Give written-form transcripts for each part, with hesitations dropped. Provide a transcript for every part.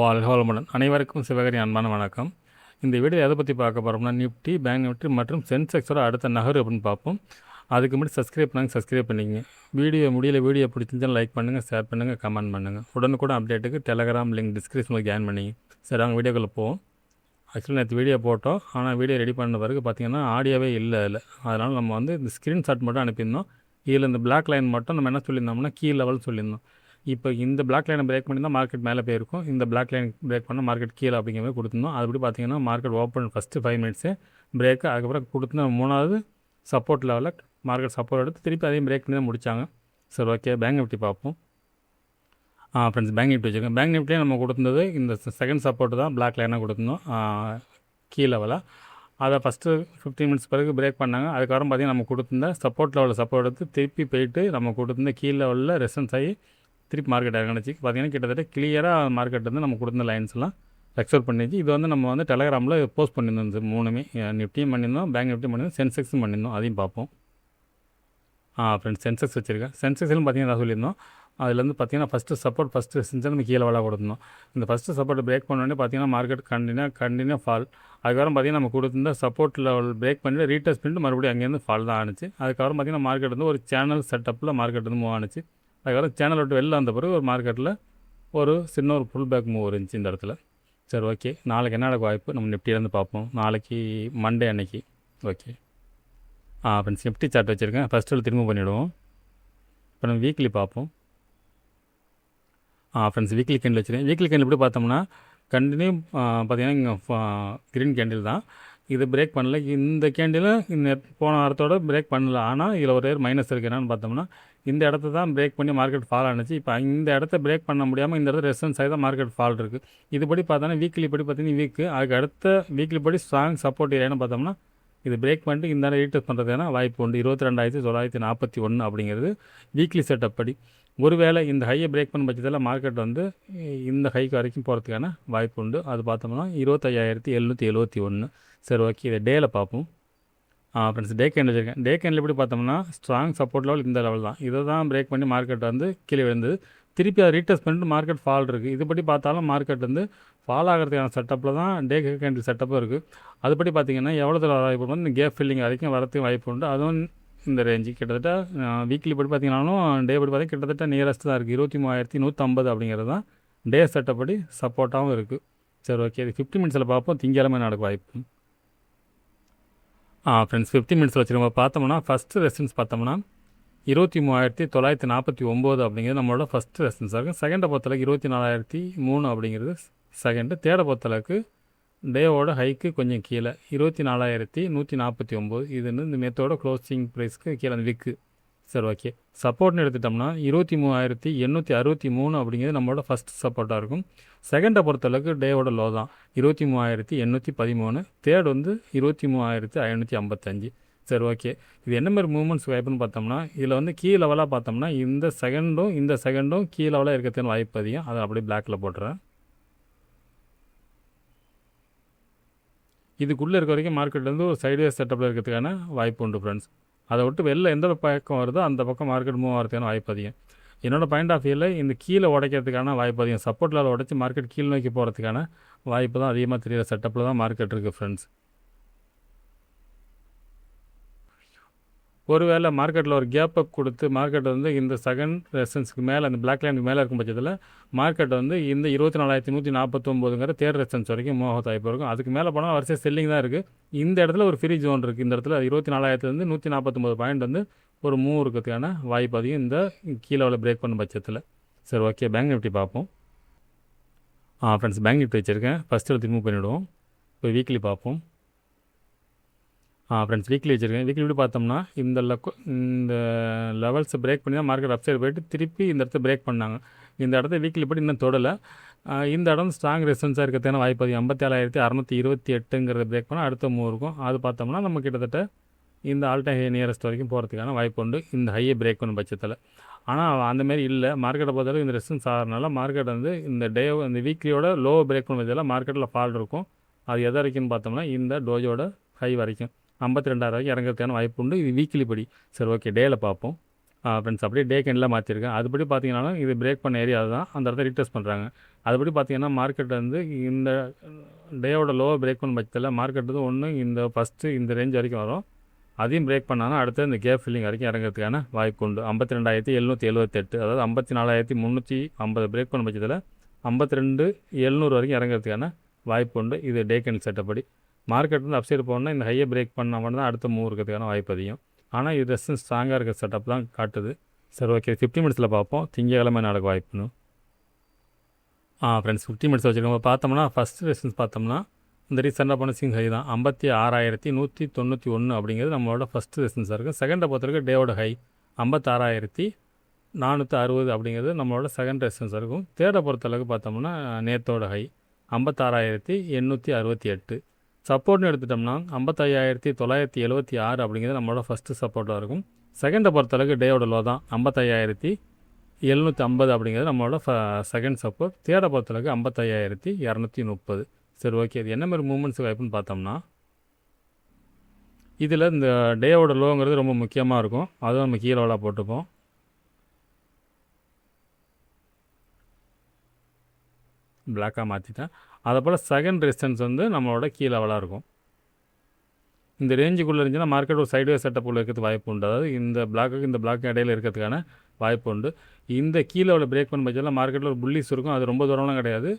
வாழ்க வளமுடன். அனைவருக்கும் சிவகரி அன்பான வணக்கம். இந்த வீடியோ எதை பற்றி பார்க்க போகிறோம்னா, நிஃப்டி, பேங்க் நிஃப்டி மற்றும் சென்செக்ஸோட அடுத்த நகர் அப்படின்னு பார்ப்போம். அதுக்கு முன்னாடி சப்ஸ்கிரைப் பண்ணிக்கங்க. வீடியோ பிடிச்சிருந்தாலும் லைக் பண்ணுங்கள், ஷேர் பண்ணுங்கள், கமெண்ட் பண்ணுங்கள். உடனுக்குடன் அப்டேட்டுக்கு டெலகிராம் லிங்க் டிஸ்கிரிப்ஷனில் ஜாயின் பண்ணிங்க. சரி, அவங்க வீடியோக்குள்ளே போவோம். ஆக்சுவலி நேற்று வீடியோ போட்டோம், ஆனால் வீடியோ ரெடி பண்ண பிறகு பார்த்திங்கன்னா ஆடியோவே இல்லை அதில். அதனால் நம்ம இந்த ஸ்க்ரீன்ஷாட் மட்டும் அனுப்பியிருந்தோம். இதில் இந்த பிளாக் லைன் மட்டும் நம்ம என்ன சொல்லியிருந்தோம்னா கீ லெவல் சொல்லியிருந்தோம். இப்போ இந்த பிளாக் லைனை பிரேக் பண்ணி தான் மார்க்கெட் மேலே போயிருக்கும். இந்த பிளாக் லைன் பிரேக் பண்ணால் மார்க்கெட் கீழே அப்படிங்கிற மாதிரி கொடுத்துருந்தோம். அதுபடி பார்த்தீங்கன்னா market open first 5 minutes break, அதுக்கப்புறம் கொடுத்துருந்த 3வது சப்போர்ட் லெவலில் மார்க்கெட் சப்போர்ட் எடுத்து திருப்பி அதையும் பிரேக் பண்ணி தான் முடித்தாங்க. சரி, ஓகே. பேங்க் நிஃப்டி பார்ப்போம். ஃப்ரெண்ட்ஸ், பேங்க் நிஃப்டி வச்சுருக்கோம். பேங்க் நிஃப்டியே நம்ம கொடுத்துருந்தது இந்த செகண்ட் சப்போர்ட்டு தான் பிளாக் லைனாக கொடுத்துருந்தோம் கீ லெவலாக. அதை ஃபஸ்ட்டு 15 மினிட்ஸ் பிறகு பிரேக் பண்ணாங்க. அதுக்கப்புறம் பார்த்திங்கன்னா நம்ம கொடுத்துருந்த சப்போர்ட் லெவலில் சப்போர்ட் எடுத்து திருப்பி போயிட்டு நம்ம கொடுத்துருந்த கீ லெவலில் ரெசன்ஸ் ஆகி திருப்பி மார்க்கெட் இறங்கிச்சு. பார்த்திங்கன்னா கிட்டத்தட்ட கிளியராக மார்க்கெட் நம்ம கொடுத்த லைன்ஸ்லாம் ரெக்சர் பண்ணிச்சு. இது நம்ம டெலகிராமில் போஸ்ட் பண்ணியிருந்தோம். இந்த 3மே நிஃப்டியும் பண்ணியிருந்தோம், பேங்க் நிஃப்டியும் பண்ணியிருந்தோம், சென்செக்ஸும் பண்ணியிருந்தோம். அதையும் பார்ப்போம். ஃப்ரெண்ட்ஸ், சென்செக்ஸ் வச்சுருக்கேன். சென்செக்ஸ்னு பார்த்திங்கன்னா சொல்லியிருந்தோம். அதுலேருந்து பார்த்திங்கன்னா ஃபஸ்ட்டு ரெசன்ஸை நம்ம கீழே வேலை கொடுத்துருந்தோம். இந்த ஃபஸ்ட்டு சப்போர்ட் பிரேக் பண்ணோடனே பார்த்திங்கன்னா மார்க்கெட் கண்டினியூ ஃபால். அதுக்கப்புறம் பார்த்திங்கன்னா நம்ம கொடுத்துருந்த சப்போர்ட் லெவல் பிரேக் பண்ணிட்டு ரீடெஸ்ட் பண்ணிட்டு மறுபடியும் அங்கேருந்து ஃபால் தான் ஆனிச்சு. அதுக்கப்புறம் பார்த்திங்கன்னா மார்க்கெட் ஒரு சேனல் செட்டப்பில் மார்க்கெட் மூவ் ஆனிச்சு. அதுக்கப்புறம் சேனல் விட்டு வெளில வந்த பிறகு ஒரு மார்க்கெட்டில் ஒரு புல் பேக் மூவ் இருந்துச்சு இந்த இடத்துல. சரி, ஓகே. நாளைக்கு என்ன நடக்க வாய்ப்பு நம்ம நிஃப்டியிலேருந்து பார்ப்போம். நாளைக்கு மண்டே அன்னைக்கு. ஓகே. ஃப்ரெண்ட்ஸ், நிஃப்டி சார்ட் வச்சுருக்கேன். ஃபஸ்ட்டில் திரும்ப பண்ணிவிடுவோம். இப்போ நம்ம வீக்லி பார்ப்போம். ஃப்ரெண்ட்ஸ், வீக்லி கேண்டில் வச்சுருக்கேன். வீக்லி கேண்டில் எப்படி பார்த்தோம்னா கண்டினியூ பார்த்திங்கன்னா இங்கே க்ரீன் கேண்டில் தான். இது பிரேக் பண்ணல. இந்த கேண்டிலும் இந்த போன வாரத்தோட பிரேக் பண்ணல. ஆனால் இதில் ஒரு மைனஸ் இருக்குது. என்னென்னு பார்த்தோம்னா இந்த இடத்த தான் பிரேக் பண்ணி மார்க்கெட் ஃபால் ஆனிச்சு. இப்போ இந்த இடத்த பிரேக் பண்ண முடியாமல் இந்த இடத்துல ரெசன்ஸ் ஆகி தான் மார்க்கெட் ஃபால் இருக்குது. இதுபடி பார்த்தோன்னா வீக்லி படி பார்த்தீங்கன்னா வீக்கு, அதுக்கு அடுத்த வீக்லி படி ஸ்ட்ராங் சப்போர்ட் ஏரியான்னு பார்த்தோம்னா இது பிரேக் பண்ணிட்டு இந்த ரீடெஸ்ட் பண்ணுறதுனா வாய்ப்பு உண்டு. 22,941 அப்படிங்கிறது வீக்லி செட்டப் படி. ஒருவேளை இந்த ஹையை பிரேக் பண்ண பட்சத்தில் மார்க்கெட் இந்த ஹைக்கு வரைக்கும் போகிறதுக்கான வாய்ப்பு உண்டு. அது பார்த்தோம்னா 25,771. சரி, ஓகே. இதை டேயில் பார்ப்போம். ஃப்ரெண்ட்ஸ், டே கேண்டில் வச்சுருக்கேன். டே கேண்டில் எப்படி பார்த்தோம்னா ஸ்ட்ராங் சப்போர்ட் லெவல் இந்த லெவல் தான். இதை தான் பிரேக் பண்ணி மார்க்கெட் கீழே விழுந்தது. திருப்பி அதை ரீடெஸ்ட் பண்ணிட்டு மார்க்கெட் ஃபால் இருக்குது. இதுபடி பார்த்தாலும் மார்க்கெட் ஃபால் ஆகிறதுக்கான செட்டப்பில் தான் டே கேண்டில் செட்டப்பும் இருக்குது. அதுபடி பார்த்திங்கன்னா எவ்வளோ தூரம் வாய்ப்பு இந்த கேப் ஃபில்லிங் வரைக்கும் வரத்துக்கு வாய்ப்பு உண்டு. அதுவும் இந்த ரேஞ்சு கிட்டத்தட்ட வீக்லி படி பார்த்திங்கனாலும் டே படி பார்த்திங்கன்னா கிட்டத்தட்ட நியரஸ்ட் தான் இருக்குது. 23,150 அப்படிங்கிறது தான் டே செட்டப் படி சப்போர்ட்டாகவும் இருக்குது. சரி, ஓகே. இது 50 மினிட்ஸில் பார்ப்போம். திங்கக்கிழமை நடக்க வாய்ப்பு. ஃப்ரெண்ட்ஸ், 50 மினிட்ஸில் வச்சுருக்கோம். பார்த்தோம்னா ஃபஸ்ட்டு ரெசன்ஸ் பார்த்தோம்னா 23,949 அப்படிங்கிறது நம்மளோட ஃபஸ்ட்டு ரெசன்ஸாக இருக்கும். செகண்டை பொறுத்தளவுக்கு 24,003 அப்படிங்கிறது செகண்டு. தேர்டை பொறுத்தளவுக்கு டேவோட ஹைக்கு கொஞ்சம் கீழே 24,149. இது இந்த நேற்றோட க்ளோசிங் ப்ரைஸ்க்கு கீழே அந்த விக்கு. சரி, ஓகே. சப்போர்ட்னு எடுத்துட்டோம்னா 23,863 அப்படிங்கிறது நம்மளோட ஃபஸ்ட் சப்போர்ட்டாக இருக்கும். செகண்டை பொறுத்தளவுக்கு டேவோட லோ தான் 23,813. தேர்ட் 23,555. சரி, ஓகே. இது என்ன மாதிரி மூவ்மெண்ட்ஸ் வாய்ப்புன்னு பார்த்தோம்னா இதில் கீ லெவலாக பார்த்தோம்னா இந்த செகண்டும் கீ லெவலாக இருக்கிறதுன்னு வாய்ப்பு அதிகம். அதை அப்படியே பிளாக்கில் போட்டுறேன். இதுக்குள்ளே இருக்க வரைக்கும் மார்க்கெட் ஒரு சைட்வேஸ் செட்டப்பில் இருக்கிறதுக்கான வாய்ப்பு உண்டு. ஃப்ரெண்ட்ஸ், அதை விட்டு வெளில எந்த பக்கம் வருதோ அந்த பக்கம் மார்க்கெட் மூவ் ஆகிறதுக்கான வாய்ப்பு அதிகம். என்னோடய பாயிண்ட் ஆஃப் வியூவில் இந்த கீழே உடைக்கிறதுக்கான வாய்ப்பு அதிகம். சப்போர்ட் லெவலில் உடைச்சி மார்க்கெட் கீழே நோக்கி போகிறதுக்கான வாய்ப்பு தான் அதிகமாக தெரிகிற செட்டப்பில் தான் மார்க்கெட் இருக்குது. ஃப்ரெண்ட்ஸ், ஒருவேளை மார்க்கெட்டில் ஒரு கேப் அப் கொடுத்து மார்க்கெட் இந்த செகண்ட் ரெசன்ஸுக்கு மேலே அந்த பிளாக் லைனுக்கு மேலே இருக்கும் பட்சத்தில் மார்க்கெட் இந்த 24,149 தேர்ட் ரெசன்ஸ் வரைக்கும் மோகத் வாய்ப்பு இருக்கும். அதுக்கு மேலே போனால் வரிசை செல்லிங் தான் இருக்குது. இந்த இடத்துல ஒரு ஃப்ரீ ஜோன் இருக்குது. இந்த இடத்துல 24,149 பாயிண்ட் ஒரு மூவ் இருக்கிறதுக்கான வாய்ப்பு அதிகம் இந்த கீழே பிரேக் பண்ண பட்சத்தில். சரி, ஓகே. பேங்க் நிஃப்டி பார்ப்போம். ஃப்ரெண்ட்ஸ், பேங்க் நிஃப்டி வச்சுருக்கேன். ஃபஸ்ட்டு ரிமூவ் பண்ணிவிடுவோம். இப்போ வீக்லி பார்ப்போம். ஃப்ரெண்ட்ஸ், வீக்லி வச்சுருக்கேன். வீக்லி எப்படி பார்த்தோம்னா இந்த லெவல்ஸை பிரேக் பண்ணி தான் மார்க்கெட் அப்சைட் போய்ட்டு திருப்பி இந்த இடத்த பிரேக் பண்ணாங்க. இந்த இடத்த வீக்லி படி இன்னும் தொடலை. இந்த இடம் ஸ்ட்ராங் ரெசன்ஸாக இருக்கிறதுக்கான வாய்ப்பு அதிகம். 57,628 பிரேக் பண்ணால் அடுத்த மூவ் இருக்கும். அது பார்த்தோம்னா நம்ம கிட்டத்தட்ட இந்த ஆல் டைம் ஹை நியரஸ்ட் வரைக்கும் போகிறதுக்கான வாய்ப்பு உண்டு இந்த ஹையை பிரேக் பண்ண பட்சத்தில். ஆனால் அந்தமாரி இல்லை. மார்க்கெட்டை பொறுத்தவரைக்கும் இந்த ரெசன்ஸ் ஆகிறதுனால மார்க்கெட் இந்த இந்த வீக்லியோட லோ பிரேக் பண்ண பட்சத்தில் மார்க்கெட்டில் ஃபால் இருக்கும். அது எது வரைக்கும்னு பார்த்தோம்னா இந்த டோஜோட ஹை வரைக்கும் 52,000 வரைக்கும் இறங்கிறதுக்கான வாய்ப்பு உண்டு. இது வீக்லி படி. சரி, ஓகே. டேயில் பார்ப்போம். ஃப்ரெண்ட்ஸ் அப்படியே டே கேண்டில் மாற்றிருக்கேன். அதுபடி பார்த்தீங்கன்னா இது பிரேக் பண்ண ஏரியா தான் அந்த இடத்த ரீடெஸ்ட் பண்ணுறாங்க. அதுபடி பார்த்தீங்கன்னா மார்க்கெட் வந்து இந்த டேயோட லோவை பிரேக் பண்ண பட்சத்தில் மார்க்கெட் வந்து ஒன்று இந்த ஃபஸ்ட்டு இந்த ரேஞ்ச் வரைக்கும் வரும். அதையும் பிரேக் பண்ணாங்கன்னா அடுத்து இந்த கேப் ஃபில்லிங் வரைக்கும் இறங்கிறதுக்கான வாய்ப்பு உண்டு. 52,778 அதாவது 54,350 பிரேக் பண்ண பட்சத்தில் 52,700 வரைக்கும் இறங்கிறதுக்கான வாய்ப்பு உண்டு. இது டே கேண்டில் செட்டப் படி மார்க்கெட் வந்து அப்சைடு போனால் இந்த ஹையை பிரேக் பண்ணால் மட்டும் தான் அடுத்த மூவ் இருக்கிறதுக்கான வாய்ப்பு அதிகம். ஆனால் இது ரெசிஸ்டன்ஸ் ஸ்ட்ராங்காக இருக்கிற செட்டப் தான் காட்டுது. சரி, ஓகே, 50 மினிட்ஸில் பார்ப்போம் திங்கக்கிழமை நடக்க வாய்ப்புன்னு. ஃப்ரெண்ட்ஸ் 50 மினிட்ஸ் வச்சுருக்கோம். பார்த்தோம்னா ஃபஸ்ட்டு ரெசிஸ்டன்ஸ் பார்த்தோம்னா இந்த ரீசெண்டாக போன சிங் ஹை தான் 56,191 அப்படிங்கிறது நம்மளோட ஃபஸ்ட்டு ரெசிஸ்டன்ஸாக இருக்குது. செகண்டை பொறுத்தவரைக்கும் டேவோட ஹை 56,460 அப்படிங்கிறது நம்மளோட செகண்ட் ரெசிஸ்டன்ஸாக இருக்கும். தேர்டை பொறுத்தளவுக்கு பார்த்தோம்னா நேத்தோட ஹை 56,868. சப்போர்ட்னு எடுத்துட்டோம்னா 55,976 அப்படிங்கிறது நம்மளோட ஃபஸ்ட்டு சப்போர்ட்டாக இருக்கும். செகண்டை பொறுத்தளவுக்கு டேவோட லோ தான் 55,750 அப்படிங்கிறது நம்மளோட செகண்ட் சப்போர்ட். தேர்டை பொறுத்தளவுக்கு 55,230. சரி, ஓகே, இது என்ன மாதிரி மூமெண்ட்ஸ் வாய்ப்புன்னு பார்த்தோம்னா இதில் இந்த டேவோட லோங்கிறது ரொம்ப முக்கியமாக இருக்கும். அதுவும் நம்ம கீழே லெவலாக போட்டுப்போம். பிளாக்காக மாற்றிட்டேன். அதை போல் செகண்ட் ரெசிஸ்டன்ஸ் வந்து நம்மளோட கீழே லெவலாக இருக்கும். இந்த ரேஞ்சுக்குள்ளே இருந்துச்சுன்னா மார்க்கெட் ஒரு சைடுவே செட்டப்புள்ள இருக்கிறது வாய்ப்பு உண்டு. அதாவது இந்த பிளாக்குக்கு இந்த பிளாக்கு இடையில இருக்கிறதுக்கான வாய்ப்பு உண்டு. இந்த கீழே உள்ள பிரேக் பண்ண பட்சத்தில் மார்க்கெட்டில் ஒரு புல்லிஸ் இருக்கும். அது ரொம்ப தூரம்லாம் கிடையாது.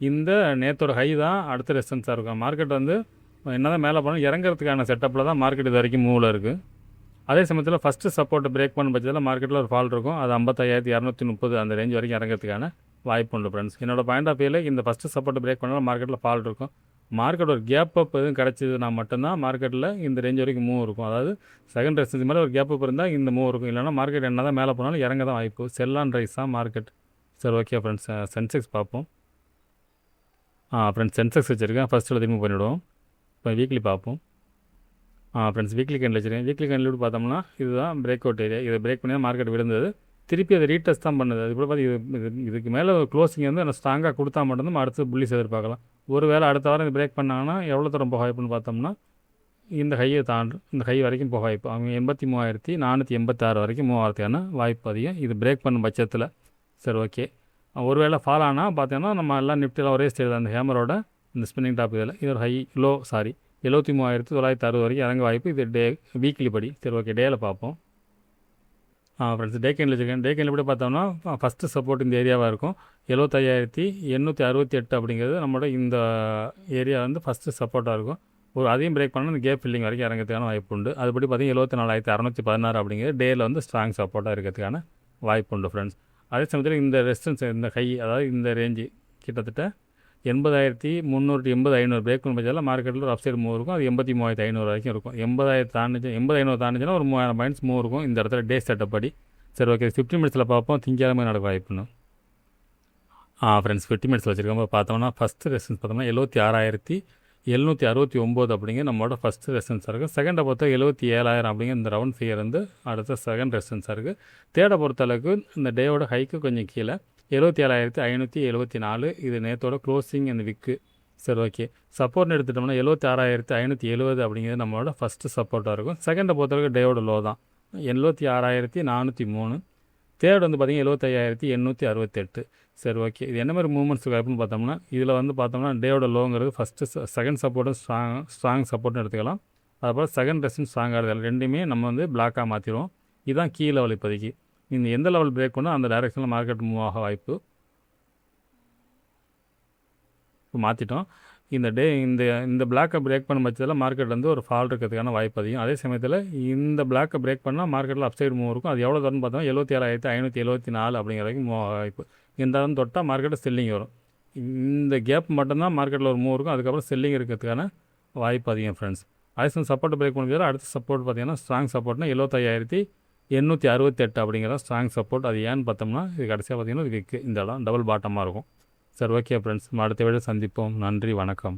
இந்த நேத்தோட ஹை தான் அடுத்த ரெசிஸ்டன்ஸாக இருக்கும். மார்க்கெட் வந்து என்ன தான் மேலே போனால் இறங்கிறதுக்கான செட்டப்பில் தான் மார்க்கெட் இது வரைக்கும் மூவில் இருக்குது. அதே சமயத்தில் ஃபஸ்ட்டு சப்போர்ட்டை பிரேக் பண்ண பட்சத்தில் மார்க்கெட்டில் ஒரு ஃபால் இருக்கும். அது 55,230 அந்த ரேஞ்ச் வரைக்கும் இறங்கிறதுக்கான வாய்ப்பு உண்டு. ஃப்ரெண்ட்ஸ், என்னோட பாயிண்ட் ஆஃப் வியூவில் இந்த ஃபஸ்ட்டு சப்போர்ட்டை பிரேக் பண்ணால் மார்க்கெட்டில் ஃபால் இருக்கும். மார்க்கெட் ஒரு கேப் அப் எதுவும் கிடச்சிதுன்னா மட்டும்தான் மார்க்கெட்டில் இந்த ரேஞ்ச் வரைக்கும் மூவ் இருக்கும். அதாவது செகண்ட் ரெசிஸ்டன்ஸ் மேலே ஒரு கேப் அப் இருந்தால் இந்த மூவ் இருக்கும். இல்லைனா மார்க்கெட் என்ன தான் மேலே போனாலும் இறங்க தான் வாய்ப்பு. செல் ஆன் ரைஸ் தான் மார்க்கெட். சரி, ஓகே ஃப்ரெண்ட்ஸ், சென்செக்ஸ் பார்ப்போம். ஃப்ரெண்ட்ஸ், சென்செக்ஸ் வச்சுருக்கேன். ஃபஸ்ட்டில் திரும்ப பண்ணிவிடுவோம். இப்போ வீக்லி பார்ப்போம். ஃப்ரெண்ட்ஸ், வீக்லி கேண்டில் வச்சுருக்கேன். வீக்லி கேண்டில் பார்த்தோம்னா இதுதான் பிரேக் அவுட் ஏரியா. இதை பிரேக் பண்ணி தான் மார்க்கெட் விழுந்தது. திருப்பி அதை ரீடெஸ்ட் தான் பண்ணுது. அது கூட பார்த்து இதுக்கு மேலே க்ளோசிங் வந்து நான் ஸ்ட்ராங்காக கொடுத்தா மட்டும்தான் அடுத்து புல்லிஸ் எதிர்பார்க்கலாம். ஒரு வேளை அடுத்த வாரம் இது பிரேக் பண்ணாங்கன்னா எவ்வளோ தூரம் போக வாய்ப்புன்னு பார்த்தோம்னா இந்த ஹையை தாண்டும். இந்த ஹை வரைக்கும் போக வாய்ப்பு. அவங்க 83,486 வரைக்கும் மூவ் ஆகிறதுக்கான வாய்ப்பு அதிகம் இது பிரேக் பண்ணும் பட்சத்தில். சரி, ஓகே, ஒரு வேளை ஃபால் ஆனால் பார்த்தீங்கன்னா நம்ம எல்லாம் நிஃப்டியில் ஒரே ஸ்டேஜ் அந்த ஹேமரோட இந்த ஸ்பின்னிங் டாப் இதில் இது ஒரு ஹை லோ 73,960 வரைக்கும் இறங்க வாய்ப்பு. இது டே வீக்லி படி. சரி, ஓகே, டேயில் பார்ப்போம். ஃப்ரெண்ட்ஸ், டே கேண்டில் வச்சுருக்கேன். டே கேண்டில் எப்படி பார்த்தோம்னா ஃபஸ்ட்டு சப்போர்ட் இந்த ஏரியாவாக இருக்கும். 75,868 அப்படிங்கிறது நம்மளோட இந்த ஏரியா வந்து ஃபஸ்ட்டு சப்போர்ட்டாக இருக்கும். ஒரு அதையும் பிரேக் பண்ணால் இந்த கேப் ஃபில்லிங் வரைக்கும் இறங்கிறதுக்கான வாய்ப்பு உண்டு. அதுபடி பார்த்தீங்கன்னா 74,616 அப்படிங்கிறது டேயில் வந்து ஸ்ட்ராங் சப்போர்ட்டாக இருக்கிறதுக்கான வாய்ப்பு உண்டு. ஃப்ரெண்ட்ஸ், அதே சமயத்தில் இந்த ரெசிஸ்டன்ஸ் இந்த ஹை அதாவது இந்த ரேஞ்சு கிட்டத்தட்ட 80,380 பிரேக் பண்ண பட்சத்தில் மார்க்கெட்டில் ஒரு அப்சைடு மூவ் இருக்கும். அது 83,500 வரைக்கும் இருக்கும். 80,500 தாண்டிச்சுன்னா ஒரு 3000 பாயிண்ட்ஸ் மூவ் இருக்கும் இந்த இடத்துல டே செட்டப் படி. சரி, ஓகே, 50 மினிட்ஸில் பார்ப்போம் திங்கக்கிழமை நடக்க வாய்ப்புன்னு. ஃப்ரெண்ட்ஸ், 50 மினிட்ஸில் வச்சுருக்கோம். பார்த்தோம்னா ஃபஸ்ட்டு ரெசிஸ்டன்ஸ் பார்த்தோம்னா 76,769 அப்படிங்கிற நம்மளோட ஃபஸ்ட்டு ரெசிஸ்டன்ஸாக இருக்குது. செகண்டை பொறுத்த 77,000 அப்படிங்கிற இந்த ரவுண்ட் ஃபிகர் வந்து அடுத்த செகண்ட் ரெசிஸ்டன்ஸாக இருக்குது. தேர்டை பொறுத்தளவுக்கு இந்த டேவோட ஹைக்கு கொஞ்சம் கீழே 77,574 இது நேற்றோட க்ளோசிங் அந்த விக்கு. சரி, ஓகே, சப்போர்ட்னு எடுத்துட்டோம்னா 76,570 அப்படிங்கிறது நம்மளோட ஃபஸ்ட்டு சப்போர்ட்டாக இருக்கும். செகண்டை பொறுத்தளவுக்கு டேவோட லோ தான் 76,403. தேர்ட் வந்து பார்த்திங்கன்னா 75,868. சரி, ஓகே, இது என்ன மாதிரி மூவ்மெண்ட்ஸ் வாய்ப்புன்னு பார்த்தோம்னா இதில் வந்து பார்த்தோம்னா டேவோட லோங்கிறது ஃபஸ்ட்டு செகண்ட் சப்போர்ட்டும் ஸ்ட்ராங் சப்போர்ட்னு எடுத்துக்கலாம். அதுபோல் செகண்ட் ரெசிஸ்டன்ஸ் ஸ்ட்ராங்காக ரெண்டுமே நம்ம வந்து பிளாக்காக மாற்றிடுவோம். இதுதான் கீ லெவல். இப்போதைக்கு இந்த எந்த லெவல் பிரேக் பண்ணால் அந்த டைரெக்ஷனில் மார்க்கெட் மூவ் ஆக வாய்ப்பு. இப்போ மாற்றிட்டோம். இந்த இந்த பிளாக்கை பிரேக் பண்ண பட்சத்தில் மார்க்கெட் வந்து ஒரு ஃபால் இருக்கிறதுக்கான வாய்ப்பு அதிகம். அதே சமயத்தில் இந்த பிளாக்கை பிரேக் பண்ணால் மார்க்கெட்டில் அப்சைடு மூவ் இருக்கும். அது எவ்வளோ தூரம்னு பார்த்தோம்னா 77,574 அப்படிங்கிற வரைக்கும் மூவ் ஆக வாய்ப்பு. இந்த இடம் தொட்டால் மார்க்கெட்டு செல்லிங் வரும். இந்த கேப் மட்டும்தான் மார்க்கெட்டில் ஒரு மூவ் இருக்கும். அதுக்கப்புறம் செல்லிங் இருக்கிறதுக்கான வாய்ப்பு அதிகம். ஃப்ரெண்ட்ஸ், அதே சமயம் சப்போர்ட் பிரேக் பண்ணி அடுத்த சப்போர்ட் பார்த்தீங்கன்னா ஸ்ட்ராங் சப்போர்ட்னா 75,868 அப்படிங்கிறத ஸ்ட்ராங் சப்போர்ட். அது ஏன்னு பார்த்தோம்னா இது கடைசியாக பார்த்தீங்கன்னா இது விக்கு இந்த இடம் டபுள் பாட்டமாக இருக்கும். சரி, ஓகே ஃப்ரெண்ட்ஸ், அடுத்த வீடியோ சந்திப்போம். நன்றி, வணக்கம்.